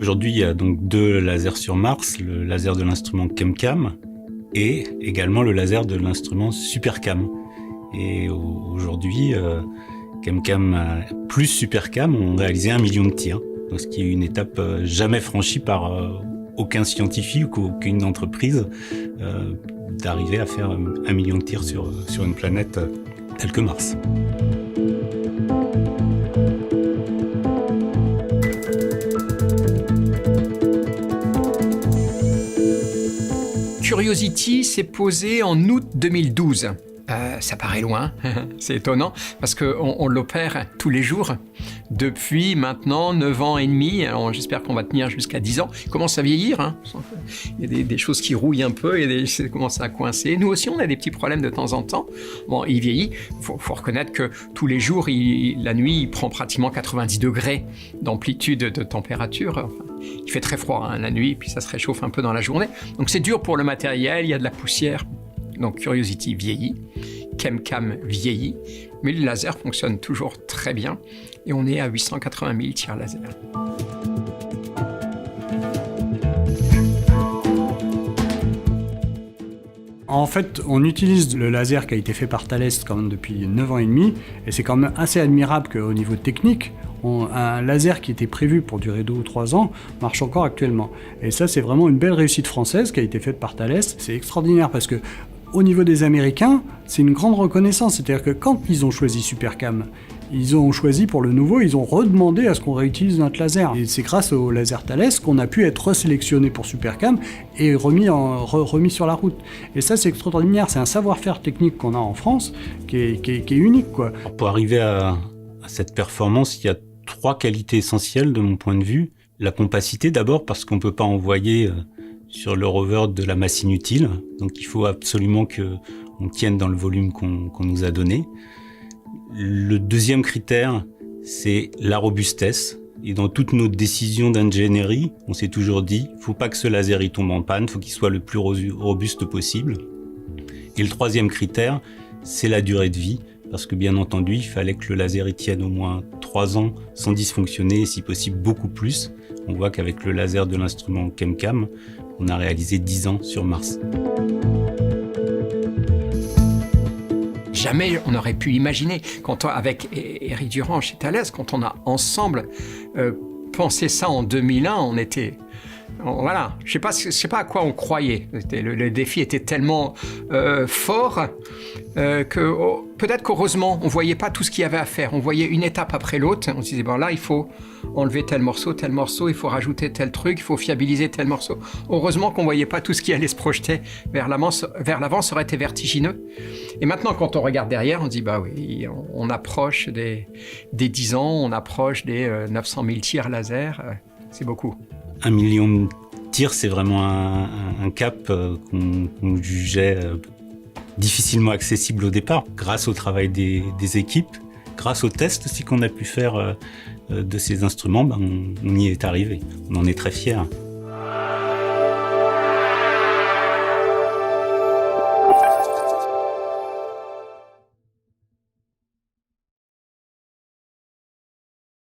Aujourd'hui, il y a donc 2 lasers sur Mars, le laser de l'instrument ChemCam et également le laser de l'instrument SuperCam. Et aujourd'hui, ChemCam plus SuperCam ont réalisé 1 million de tirs, donc ce qui est une étape jamais franchie par aucun scientifique ou aucune entreprise, d'arriver à faire 1 million de tirs sur une planète telle que Mars. Curiosity s'est posé en août 2012. Ça paraît loin, c'est étonnant, parce qu'on l'opère tous les jours depuis maintenant 9 ans et demi. Alors j'espère qu'on va tenir jusqu'à 10 ans. Il commence à vieillir, hein. Il y a des choses qui rouillent un peu, ça commence à coincer. Nous aussi, on a des petits problèmes de temps en temps. Bon, il vieillit. Faut reconnaître que tous les jours, la nuit, il prend pratiquement 90 degrés d'amplitude de température. Enfin, il fait très froid la nuit, puis ça se réchauffe un peu dans la journée. Donc c'est dur pour le matériel, il y a de la poussière. Donc Curiosity vieillit, ChemCam vieillit, mais le laser fonctionne toujours très bien et on est à 880 000 tirs laser. En fait, on utilise le laser qui a été fait par Thales quand même depuis 9 ans et demi, et c'est quand même assez admirable qu'au niveau technique, un laser qui était prévu pour durer 2 ou 3 ans marche encore actuellement. Et ça, c'est vraiment une belle réussite française qui a été faite par Thales. C'est extraordinaire parce que au niveau des Américains, c'est une grande reconnaissance. C'est-à-dire que quand ils ont choisi SuperCam, ils ont choisi pour le nouveau, ils ont redemandé à ce qu'on réutilise notre laser. Et c'est grâce au laser Thales qu'on a pu être resélectionné pour SuperCam et remis sur la route. Et ça, c'est extraordinaire. C'est un savoir-faire technique qu'on a en France qui est unique, quoi. Alors pour arriver à cette performance, il y a 3 qualités essentielles de mon point de vue. La compacité d'abord, parce qu'on ne peut pas envoyer sur le rover de la masse inutile. Donc il faut absolument qu'on tienne dans le volume qu'on nous a donné. Le deuxième critère, c'est la robustesse. Et dans toutes nos décisions d'ingénierie, on s'est toujours dit, il ne faut pas que ce laser il tombe en panne, il faut qu'il soit le plus robuste possible. Et le troisième critère, c'est la durée de vie. Parce que bien entendu, il fallait que le laser y tienne au moins 3 ans sans dysfonctionner, et si possible beaucoup plus. On voit qu'avec le laser de l'instrument ChemCam, on a réalisé 10 ans sur Mars. Jamais on n'aurait pu imaginer, avec Éric Durand chez Thales, quand on a ensemble pensé ça en 2001, on était... Voilà, je sais pas à quoi on croyait. Le défi était tellement fort que peut-être qu'heureusement, on voyait pas tout ce qu'il y avait à faire. On voyait une étape après l'autre. On se disait, bon là, il faut enlever tel morceau, il faut rajouter tel truc, il faut fiabiliser tel morceau. Heureusement qu'on voyait pas tout ce qui allait se projeter vers l'avant, ça aurait été vertigineux. Et maintenant, quand on regarde derrière, on se dit, bah oui, on approche des 10 ans, on approche des 900 000 tirs laser. C'est beaucoup. 1 million de tirs, c'est vraiment un cap qu'on jugeait difficilement accessible au départ. Grâce au travail des équipes, grâce aux tests aussi qu'on a pu faire de ces instruments, on y est arrivé. On en est très fiers.